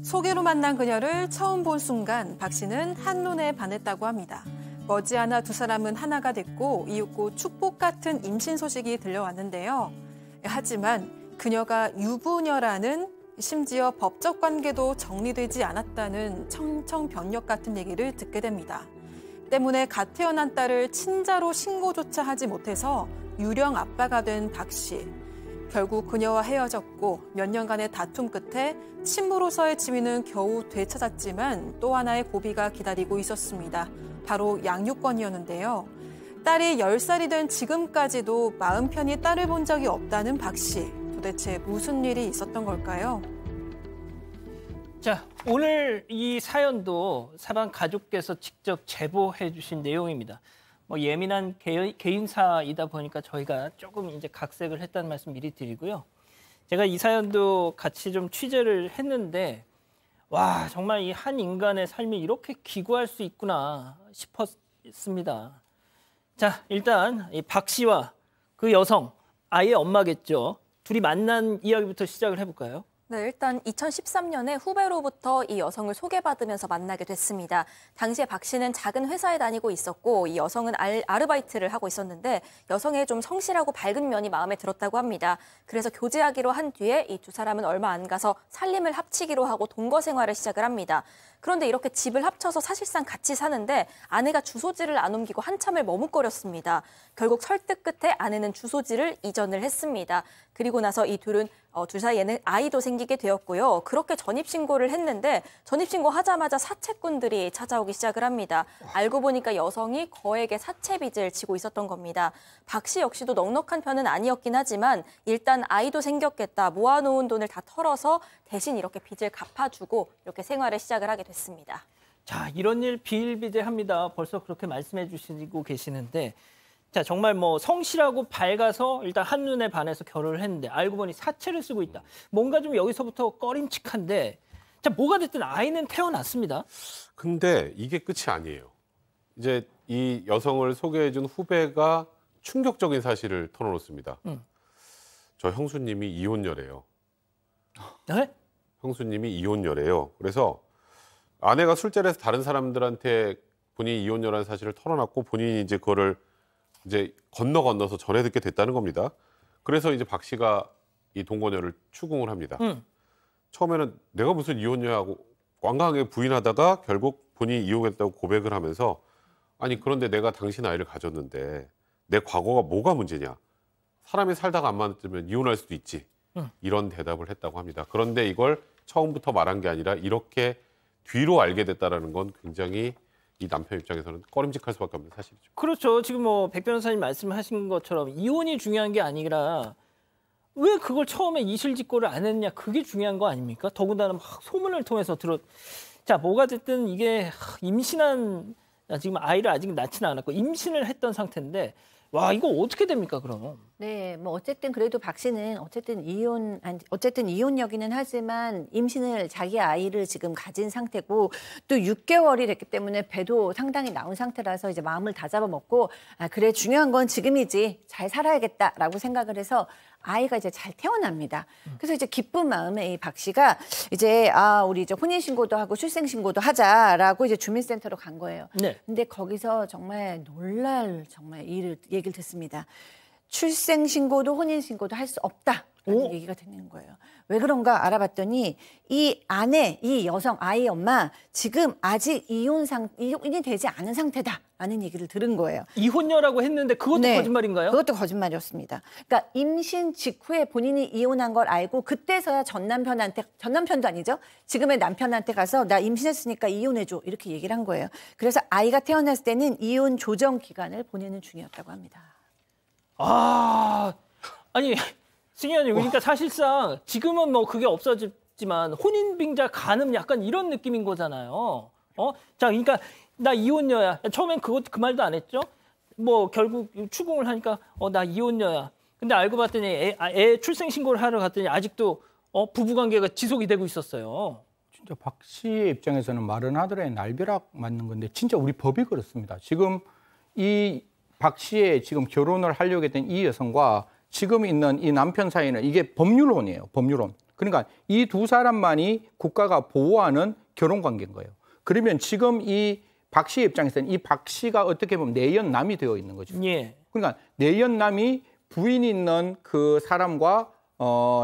소개로 만난 그녀를 처음 본 순간 박 씨는 한눈에 반했다고 합니다. 머지않아 두 사람은 하나가 됐고 이윽고 축복 같은 임신 소식이 들려왔는데요. 하지만 그녀가 유부녀라는 심지어 법적 관계도 정리되지 않았다는 청천벽력 같은 얘기를 듣게 됩니다. 때문에 갓 태어난 딸을 친자로 신고조차 하지 못해서 유령 아빠가 된 박 씨. 결국 그녀와 헤어졌고 몇 년간의 다툼 끝에 친부로서의 지위는 겨우 되찾았지만 또 하나의 고비가 기다리고 있었습니다. 바로 양육권이었는데요. 딸이 10살이 된 지금까지도 마음 편히 딸을 본 적이 없다는 박 씨. 도대체 무슨 일이 있었던 걸까요? 자, 오늘 이 사연도 사방 가족께서 직접 제보해 주신 내용입니다. 예민한 개인사이다 보니까 저희가 조금 이제 각색을 했다는 말씀 미리 드리고요. 제가 이 사연도 같이 좀 취재를 했는데 와, 정말 이 한 인간의 삶이 이렇게 기구할 수 있구나 싶었습니다. 자, 일단 이 박 씨와 그 여성, 아이의 엄마겠죠. 둘이 만난 이야기부터 시작을 해볼까요? 네, 일단 2013년에 후배로부터 이 여성을 소개받으면서 만나게 됐습니다. 당시에 박 씨는 작은 회사에 다니고 있었고 이 여성은 아르바이트를 하고 있었는데 여성의 좀 성실하고 밝은 면이 마음에 들었다고 합니다. 그래서 교제하기로 한 뒤에 이 두 사람은 얼마 안 가서 살림을 합치기로 하고 동거 생활을 시작을 합니다. 그런데 이렇게 집을 합쳐서 사실상 같이 사는데 아내가 주소지를 안 옮기고 한참을 머뭇거렸습니다. 결국 설득 끝에 아내는 주소지를 이전을 했습니다. 그리고 나서 이 둘은 둘 사이에는 아이도 생기게 되었고요. 그렇게 전입신고를 했는데 전입신고하자마자 사채꾼들이 찾아오기 시작을 합니다. 알고 보니까 여성이 거액의 사채빚을 지고 있었던 겁니다. 박 씨 역시도 넉넉한 편은 아니었긴 하지만 일단 아이도 생겼겠다. 모아놓은 돈을 다 털어서 대신 이렇게 빚을 갚아주고 이렇게 생활을 시작을 하게 됐습니다. 자, 이런 일 비일비재합니다. 벌써 그렇게 말씀해 주시고 계시는데 자, 정말 성실하고 밝아서 일단 한눈에 반해서 결혼을 했는데 알고 보니 사채를 쓰고 있다. 뭔가 좀 여기서부터 꺼림칙한데 자, 뭐가 됐든 아이는 태어났습니다. 근데 이게 끝이 아니에요. 이제 이 여성을 소개해준 후배가 충격적인 사실을 털어놓습니다. 저 형수님이 이혼녀래요. 네? 형수님이 이혼녀래요. 그래서 아내가 술자리에서 다른 사람들한테 본인이 이혼녀라는 사실을 털어놨고 본인이 이제 그거를 이제 건너서 전해 듣게 됐다는 겁니다. 그래서 이제 박 씨가 이 동거녀를 추궁을 합니다. 처음에는 내가 무슨 이혼녀하고 완강하게 부인하다가 결국 본인이 이혼했다고 고백을 하면서 아니 그런데 내가 당신 아이를 가졌는데 내 과거가 뭐가 문제냐. 사람이 살다가 안 맞으면 이혼할 수도 있지. 이런 대답을 했다고 합니다. 그런데 이걸 처음부터 말한 게 아니라 이렇게 뒤로 알게 됐다는 건 굉장히 이 남편 입장에서는 꺼림직할 수밖에 없는 사실이죠. 그렇죠. 지금 백 변호사님 말씀하신 것처럼 이혼이 중요한 게 아니라 왜 그걸 처음에 이실직고를 안 했냐 그게 중요한 거 아닙니까? 더군다나 막 소문을 통해서 자, 뭐가 됐든 이게 임신한 지금 아이를 아직 낳지는 않았고 임신을 했던 상태인데 와, 이거 어떻게 됩니까, 그럼? 네, 어쨌든 그래도 박 씨는 어쨌든 이혼녀기는 하지만 임신을 자기 아이를 지금 가진 상태고 또 6개월이 됐기 때문에 배도 상당히 나온 상태라서 이제 마음을 다잡아 먹고 그래 중요한 건 지금이지 잘 살아야겠다라고 생각을 해서 아이가 이제 잘 태어납니다. 그래서 이제 기쁜 마음에 이 박 씨가 이제 우리 이제 혼인신고도 하고 출생신고도 하자라고 이제 주민센터로 간 거예요. 네. 근데 거기서 정말 놀랄 얘기를 듣습니다. 출생신고도 혼인신고도 할 수 없다라는 얘기가 되는 거예요. 왜 그런가 알아봤더니 이 아내, 이 여성, 아이 엄마 지금 아직 이혼이 되지 않은 상태다라는 얘기를 들은 거예요. 이혼녀라고 했는데 그것도 네, 거짓말인가요? 그것도 거짓말이었습니다. 그러니까 임신 직후에 본인이 이혼한 걸 알고 그때서야 전 남편도 아니죠. 지금의 남편한테 가서 나 임신했으니까 이혼해줘 이렇게 얘기를 한 거예요. 그래서 아이가 태어났을 때는 이혼 조정 기간을 보내는 중이었다고 합니다. 아니 승희님 그러니까 사실상 지금은 그게 없어졌지만 혼인빙자 간음 약간 이런 느낌인 거잖아요. 자, 그러니까 나 이혼녀야. 처음엔 그 말도 안 했죠. 결국 추궁을 하니까 나 이혼녀야. 근데 알고 봤더니 애 출생 신고를 하러 갔더니 아직도 부부관계가 지속이 되고 있었어요. 진짜 박 씨의 입장에서는 마른 아들의 날벼락 맞는 건데 진짜 우리 법이 그렇습니다. 지금 이 박 씨의 지금 결혼을 하려고 했던 이 여성과 지금 있는 이 남편 사이는 이게 법률혼이에요. 법률혼. 그러니까 이 두 사람만이 국가가 보호하는 결혼 관계인 거예요. 그러면 지금 이 박 씨의 입장에서는 이 박 씨가 어떻게 보면 내연남이 되어 있는 거죠. 예. 그러니까 내연남이 부인 있는 그 사람과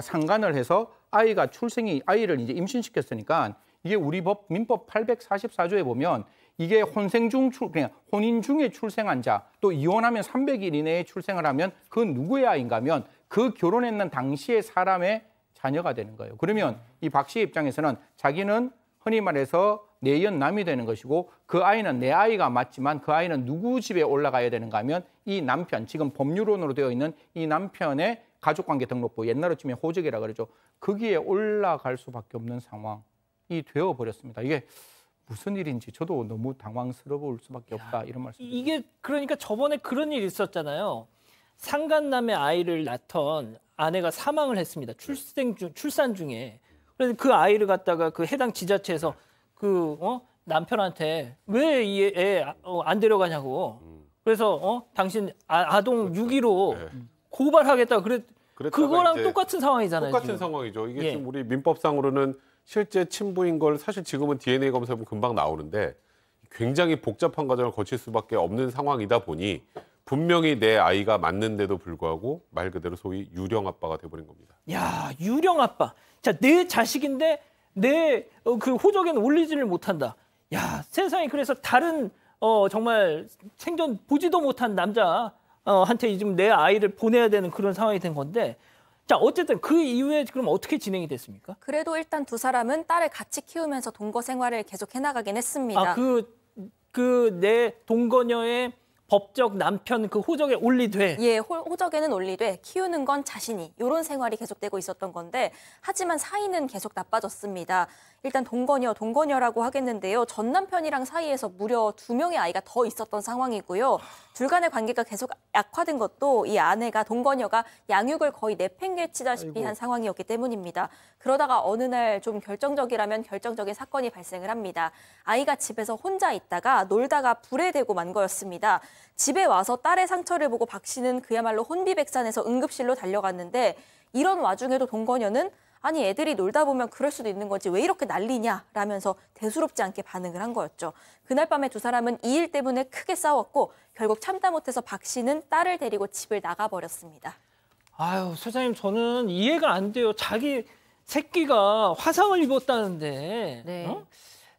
상간을 해서 아이를 이제 임신시켰으니까 이게 우리 법 민법 844조에 보면 이게 그냥 혼인 중에 출생한 자, 또 이혼하면 300일 이내에 출생을 하면 그 누구의 아이인가 하면 그 결혼했는 당시의 사람의 자녀가 되는 거예요. 그러면 이 박 씨의 입장에서는 자기는 흔히 말해서 내연남이 되는 것이고 그 아이는 내 아이가 맞지만 그 아이는 누구 집에 올라가야 되는가 하면 이 남편, 지금 법률론으로 되어 있는 이 남편의 가족관계 등록부, 옛날로 치면 호적이라 그러죠. 거기에 올라갈 수밖에 없는 상황이 되어버렸습니다. 이게 무슨 일인지 저도 너무 당황스러울 수밖에 없다 이런 말씀입니다. 이게 그러니까 저번에 그런 일이 있었잖아요. 상간남의 아이를 낳던 아내가 사망을 했습니다. 출산 중에. 그래서 그 아이를 갖다가 그 해당 지자체에서 남편한테 왜 이 애 안 데려가냐고. 그래서 당신 아동 유기로 고발하겠다. 그거랑 똑같은 상황이잖아요. 똑같은 지금. 상황이죠. 이게 예. 지금 우리 민법상으로는 실제 친부인 걸 사실 지금은 DNA 검사하면 금방 나오는데 굉장히 복잡한 과정을 거칠 수밖에 없는 상황이다 보니 분명히 내 아이가 맞는데도 불구하고 말 그대로 소위 유령 아빠가 돼버린 겁니다. 야, 유령 아빠. 자, 내 자식인데 내 그 호적에는 올리지를 못한다. 야, 세상에 그래서 다른 정말 생전 보지도 못한 남자한테 지금 내 아이를 보내야 되는 그런 상황이 된 건데. 자, 어쨌든 그 이후에 그럼 어떻게 진행이 됐습니까? 그래도 일단 두 사람은 딸을 같이 키우면서 동거 생활을 계속 해나가긴 했습니다. 내 동거녀의 법적 남편 그 호적에 올리되. 예, 호적에는 올리되 키우는 건 자신이 이런 생활이 계속되고 있었던 건데 하지만 사이는 계속 나빠졌습니다. 일단 동거녀라고 하겠는데요. 전 남편이랑 사이에서 무려 2명의 아이가 더 있었던 상황이고요. 둘 간의 관계가 계속 악화된 것도 이 아내가 동거녀가 양육을 거의 내팽개치다시피 한 상황이었기 때문입니다. 그러다가 어느 날 좀 결정적이라면 결정적인 사건이 발생을 합니다. 아이가 집에서 혼자 있다가 놀다가 불에 대고 만 거였습니다. 집에 와서 딸의 상처를 보고 박 씨는 그야말로 혼비백산해서 응급실로 달려갔는데 이런 와중에도 동거녀는 아니 애들이 놀다 보면 그럴 수도 있는 거지 왜 이렇게 난리냐 라면서 대수롭지 않게 반응을 한 거였죠. 그날 밤에 두 사람은 이 일 때문에 크게 싸웠고 결국 참다 못해서 박 씨는 딸을 데리고 집을 나가버렸습니다. 아유, 소장님 저는 이해가 안 돼요. 자기 새끼가 화상을 입었다는데. 네.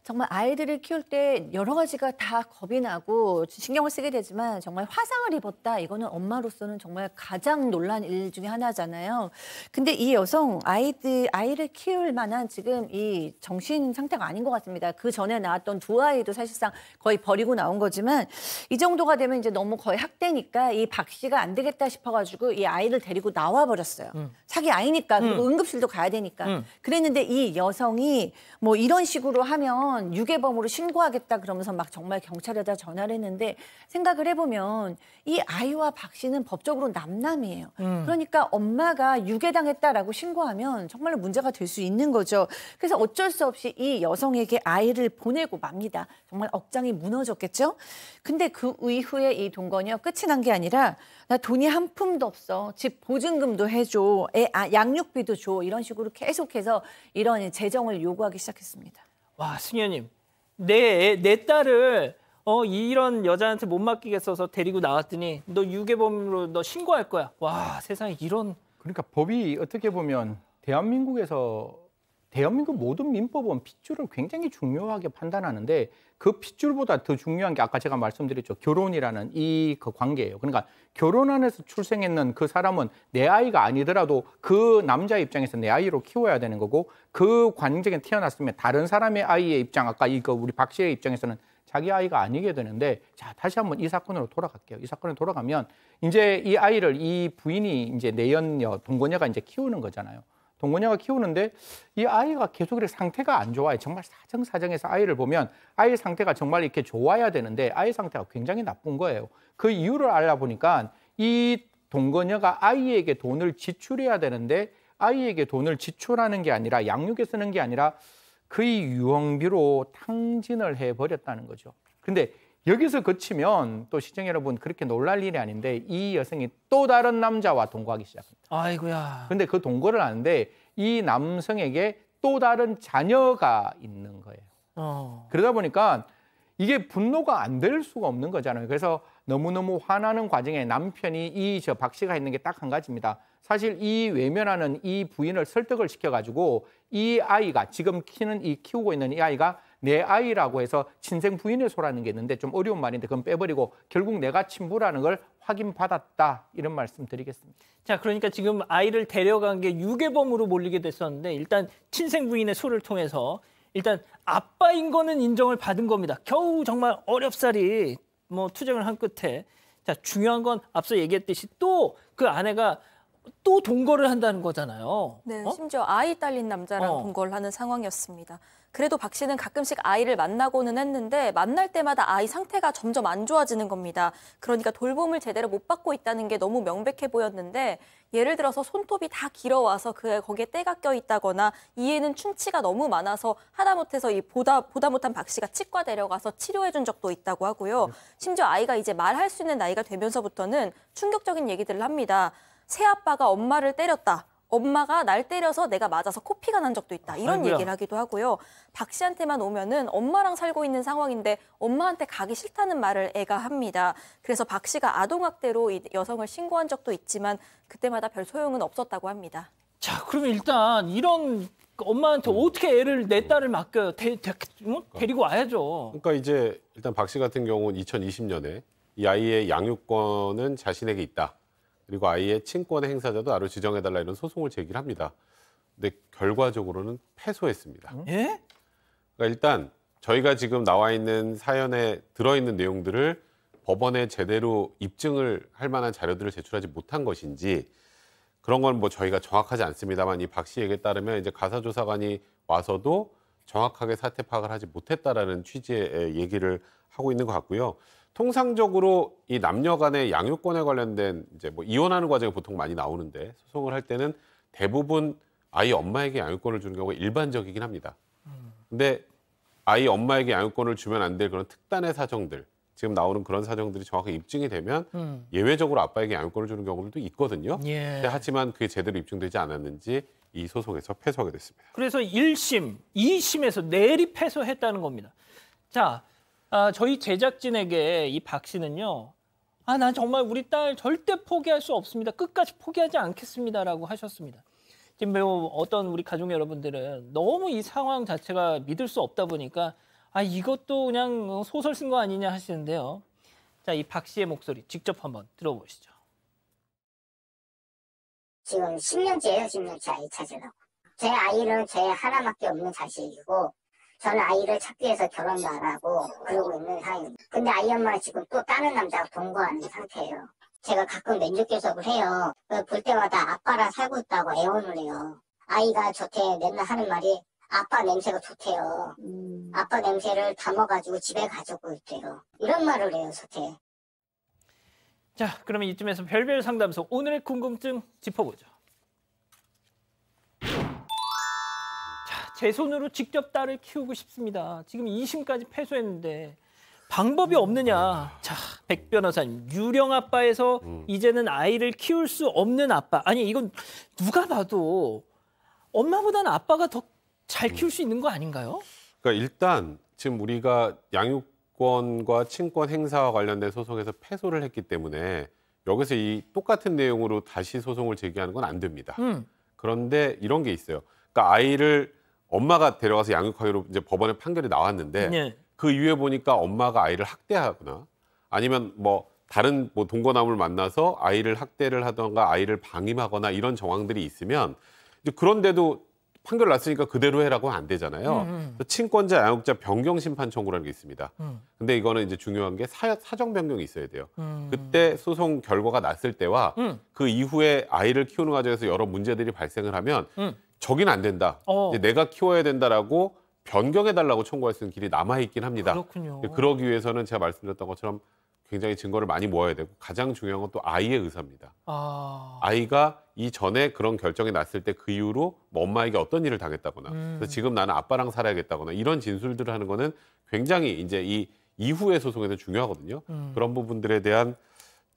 정말 아이들을 키울 때 여러 가지가 다 겁이 나고 신경을 쓰게 되지만 정말 화상을 입었다. 이거는 엄마로서는 정말 가장 놀란 일 중에 하나잖아요. 근데 이 여성 아이를 키울 만한 지금 이 정신 상태가 아닌 것 같습니다. 그 전에 낳았던 두 아이도 사실상 거의 버리고 나온 거지만 이 정도가 되면 이제 너무 거의 학대니까 이 박 씨가 안 되겠다 싶어가지고 이 아이를 데리고 나와 버렸어요. 자기 아이니까 그리고 응급실도 가야 되니까. 그랬는데 이 여성이 뭐 이런 식으로 하면 유괴범으로 신고하겠다 그러면서 막 정말 경찰에다 전화를 했는데 생각을 해보면 이 아이와 박 씨는 법적으로 남남이에요. 그러니까 엄마가 유괴당했다라고 신고하면 정말로 문제가 될 수 있는 거죠. 그래서 어쩔 수 없이 이 여성에게 아이를 보내고 맙니다. 정말 억장이 무너졌겠죠. 근데 그 이후에 이 동거녀 끝이 난 게 아니라 나 돈이 한 푼도 없어. 집 보증금도 해줘. 양육비도 줘. 이런 식으로 계속해서 이런 재정을 요구하기 시작했습니다. 와, 승현님, 내 딸을 이런 여자한테 못 맡기겠어서 데리고 나왔더니 너 유괴범으로 너 신고할 거야. 와, 세상에 이런. 그러니까 법이 어떻게 보면 대한민국 모든 민법은 핏줄을 굉장히 중요하게 판단하는데 그 핏줄보다 더 중요한 게 아까 제가 말씀드렸죠. 결혼이라는 그 관계예요. 그러니까 결혼 안에서 출생했는 그 사람은 내 아이가 아니더라도 그 남자 입장에서 내 아이로 키워야 되는 거고 그 관계에 태어났으면 다른 사람의 아이의 입장, 아까 우리 박 씨의 입장에서는 자기 아이가 아니게 되는데 자, 다시 한번 이 사건으로 돌아갈게요. 이 사건으로 돌아가면 이제 이 아이를 이 부인이 이제 내연녀, 동거녀가 이제 키우는 거잖아요. 동거녀가 키우는데 이 아이가 계속 이렇게 상태가 안 좋아요. 정말 사정사정해서 아이를 보면 아이 상태가 정말 이렇게 좋아야 되는데 아이 상태가 굉장히 나쁜 거예요. 그 이유를 알아보니까 이 동거녀가 아이에게 돈을 지출해야 되는데 아이에게 돈을 지출하는 게 아니라 양육에 쓰는 게 아니라 그의 유흥비로 탕진을 해버렸다는 거죠. 근데 여기서 그치면 또 시청자 여러분 그렇게 놀랄 일이 아닌데 이 여성이 또 다른 남자와 동거하기 시작합니다. 아이고야. 근데 그 동거를 하는데 이 남성에게 또 다른 자녀가 있는 거예요. 그러다 보니까 이게 분노가 안 될 수가 없는 거잖아요. 그래서 너무너무 화나는 과정에 남편이 이 박 씨가 있는 게 딱 한 가지입니다. 사실 이 외면하는 이 부인을 설득을 시켜가지고 이 아이가 지금 키우고 있는 이 아이가 내 아이라고 해서 친생 부인의 소라는 게 있는데 좀 어려운 말인데 그건 빼버리고 결국 내가 친부라는 걸 확인받았다 이런 말씀 드리겠습니다. 자, 그러니까 지금 아이를 데려간 게 유괴범으로 몰리게 됐었는데 일단 친생 부인의 소를 통해서 일단 아빠인 거는 인정을 받은 겁니다. 겨우 정말 어렵사리 뭐 투쟁을 한 끝에 자, 중요한 건 앞서 얘기했듯이 또 그 아내가 또 동거를 한다는 거잖아요. 네, 심지어 아이 딸린 남자랑 동거를 하는 상황이었습니다. 그래도 박 씨는 가끔씩 아이를 만나고는 했는데 만날 때마다 아이 상태가 점점 안 좋아지는 겁니다. 그러니까 돌봄을 제대로 못 받고 있다는 게 너무 명백해 보였는데 예를 들어서 손톱이 다 길어와서 거기에 때가 껴 있다거나 이에는 충치가 너무 많아서 하다못해서 보다 못한 박 씨가 치과 데려가서 치료해 준 적도 있다고 하고요. 심지어 아이가 이제 말할 수 있는 나이가 되면서부터는 충격적인 얘기들을 합니다. 새아빠가 엄마를 때렸다. 엄마가 날 때려서 내가 맞아서 코피가 난 적도 있다. 이런 아이고야. 얘기를 하기도 하고요. 박 씨한테만 오면은 엄마랑 살고 있는 상황인데 엄마한테 가기 싫다는 말을 애가 합니다. 그래서 박 씨가 아동학대로 이 여성을 신고한 적도 있지만 그때마다 별 소용은 없었다고 합니다. 자, 그러면 일단 이런 엄마한테 어떻게 애를 내 딸을 맡겨요? 데리고 와야죠. 그러니까 이제 일단 박 씨 같은 경우는 2020년에 이 아이의 양육권은 자신에게 있다. 그리고 아이의 친권의 행사자도 나를 지정해달라 이런 소송을 제기를 합니다. 근데 결과적으로는 패소했습니다. 예? 그러니까 일단 저희가 지금 나와 있는 사연에 들어있는 내용들을 법원에 제대로 입증을 할 만한 자료들을 제출하지 못한 것인지 그런 건 뭐 저희가 정확하지 않습니다만 이 박 씨 얘기에 따르면 이제 가사조사관이 와서도 정확하게 사태 파악을 하지 못했다라는 취지의 얘기를 하고 있는 것 같고요. 통상적으로 이 남녀 간의 양육권에 관련된 이제 뭐 이혼하는 과정이 보통 많이 나오는데 소송을 할 때는 대부분 아이 엄마에게 양육권을 주는 경우가 일반적이긴 합니다. 근데 아이 엄마에게 양육권을 주면 안 될 그런 특단의 사정들, 지금 나오는 그런 사정들이 정확하게 입증이 되면 예외적으로 아빠에게 양육권을 주는 경우들도 있거든요. 예. 근데 하지만 그게 제대로 입증되지 않았는지 이 소송에서 패소하게 됐습니다. 그래서 1심, 2심에서 내리 패소했다는 겁니다. 자, 저희 제작진에게 이 박 씨는요. 난 정말 우리 딸 절대 포기할 수 없습니다. 끝까지 포기하지 않겠습니다라고 하셨습니다. 지금 매우 어떤 우리 가족 여러분들은 너무 이 상황 자체가 믿을 수 없다 보니까 이것도 그냥 소설 쓴 거 아니냐 하시는데요. 자, 이 박 씨의 목소리 직접 한번 들어보시죠. 지금 10년째예요. 10년째 아이 찾으려고. 제 아이는 제 하나밖에 없는 자식이고 저는 아이를 찾기 위해서 결혼도 안 하고 그러고 있는 상황입니다. 근데 아이 엄마는 지금 또 다른 남자가 동거하는 상태예요. 제가 가끔 면접교섭을 해요. 볼 때마다 아빠랑 살고 있다고 애원을 해요. 아이가 저한테 맨날 하는 말이 아빠 냄새가 좋대요. 아빠 냄새를 담아가지고 집에 가지고 있대요. 이런 말을 해요, 저한테. 자, 그러면 이쯤에서 별별 상담소 오늘의 궁금증 짚어보죠. 자, 제 손으로 직접 딸을 키우고 싶습니다. 지금 2심까지 패소했는데 방법이 없느냐. 자, 백 변호사님, 유령 아빠에서 이제는 아이를 키울 수 없는 아빠. 아니, 이건 누가 봐도 엄마보다는 아빠가 더 잘 키울 수 있는 거 아닌가요? 그러니까 일단 지금 우리가 양육권과 친권 행사와 관련된 소송에서 패소를 했기 때문에 여기서 이 똑같은 내용으로 다시 소송을 제기하는 건 안 됩니다. 그런데 이런 게 있어요. 그러니까 아이를 엄마가 데려가서 양육하기로 이제 법원에 판결이 나왔는데 네. 그 이후에 보니까 엄마가 아이를 학대하거나 아니면 뭐 다른 뭐 동거남을 만나서 아이를 학대를 하던가 아이를 방임하거나 이런 정황들이 있으면 이제 그런데도 판결 났으니까 그대로 해라고 하면 안 되잖아요. 친권자 양육자 변경 심판 청구라는 게 있습니다. 근데 이거는 이제 중요한 게 사정 변경이 있어야 돼요. 그때 소송 결과가 났을 때와 그 이후에 아이를 키우는 과정에서 여러 문제들이 발생을 하면 저기는 안 된다. 이제 내가 키워야 된다라고 변경해달라고 청구할 수 있는 길이 남아있긴 합니다. 그렇군요. 그러기 위해서는 제가 말씀드렸던 것처럼 굉장히 증거를 많이 모아야 되고 가장 중요한 건 또 아이의 의사입니다. 아이가 이전에 그런 결정이 났을 때 그 이후로 뭐 엄마에게 어떤 일을 당했다거나 그래서 지금 나는 아빠랑 살아야겠다거나 이런 진술들을 하는 거는 굉장히 이제 이 이후의 소송에서 중요하거든요. 그런 부분들에 대한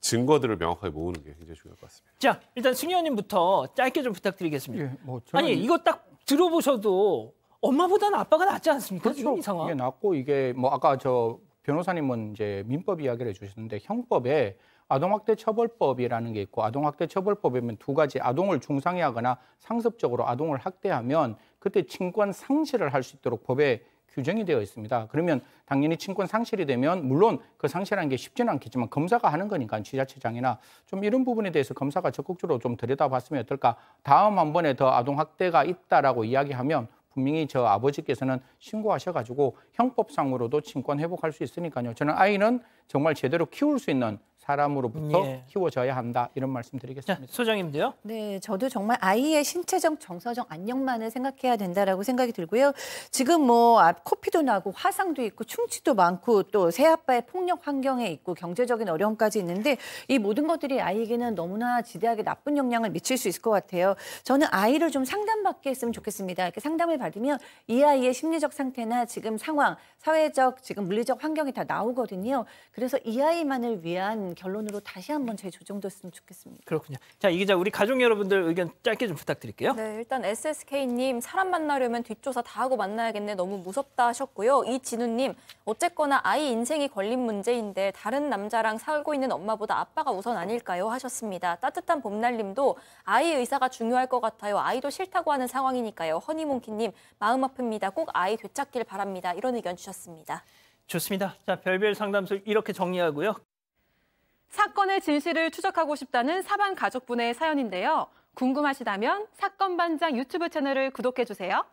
증거들을 명확하게 모으는 게 굉장히 중요할 것 같습니다. 자, 일단 승희 의원님부터 짧게 좀 부탁드리겠습니다. 예, 뭐 저는 아니, 이거 딱 들어보셔도 엄마보다는 아빠가 낫지 않습니까? 그렇죠. 지금 이 상황. 이게 낫고 이게 뭐 아까 저 변호사님은 이제 민법 이야기를 해주셨는데 형법에 아동학대 처벌법이라는 게 있고 아동학대 처벌법에는 두 가지 아동을 중상해하거나 상습적으로 아동을 학대하면 그때 친권 상실을 할 수 있도록 법에 규정이 되어 있습니다. 그러면 당연히 친권 상실이 되면 물론 그 상실하는 게 쉽지는 않겠지만 검사가 하는 거니까 지자체장이나 좀 이런 부분에 대해서 검사가 적극적으로 좀 들여다봤으면 어떨까. 다음 한 번에 더 아동학대가 있다라고 이야기하면 분명히 저 아버지께서는 신고하셔가지고 형법상으로도 친권 회복할 수 있으니까요. 저는 아이는 정말 제대로 키울 수 있는 사람으로부터 예. 키워져야 한다 이런 자, 말씀드리겠습니다. 소장님도요. 네, 저도 정말 아이의 신체적, 정서적 안녕만을 생각해야 된다라고 생각이 들고요. 지금 뭐 코피도 나고 화상도 있고 충치도 많고 또 새아빠의 폭력 환경에 있고 경제적인 어려움까지 있는데 이 모든 것들이 아이에게는 너무나 지대하게 나쁜 영향을 미칠 수 있을 것 같아요. 저는 아이를 좀 상담받게 했으면 좋겠습니다. 이렇게 상담을 받으면 이 아이의 심리적 상태나 지금 상황, 사회적, 지금 물리적 환경이 다 나오거든요. 그래서 이 아이만을 위한 결론으로 다시 한번 재조정됐으면 좋겠습니다. 그렇군요. 자, 이 기자, 우리 가족 여러분들 의견 짧게 좀 부탁드릴게요. 네, 일단 SSK님 사람 만나려면 뒷조사 다 하고 만나야겠네. 너무 무섭다 하셨고요. 이진우님 어쨌거나 아이 인생이 걸린 문제인데 다른 남자랑 살고 있는 엄마보다 아빠가 우선 아닐까요? 하셨습니다. 따뜻한 봄날님도 아이 의사가 중요할 것 같아요. 아이도 싫다고 하는 상황이니까요. 허니몽키님 마음 아픕니다. 꼭 아이 되찾길 바랍니다. 이런 의견 주셨습니다. 좋습니다. 자, 별별 상담소 이렇게 정리하고요. 사건의 진실을 추적하고 싶다는 사반 가족분의 사연인데요. 궁금하시다면 사건반장 유튜브 채널을 구독해주세요.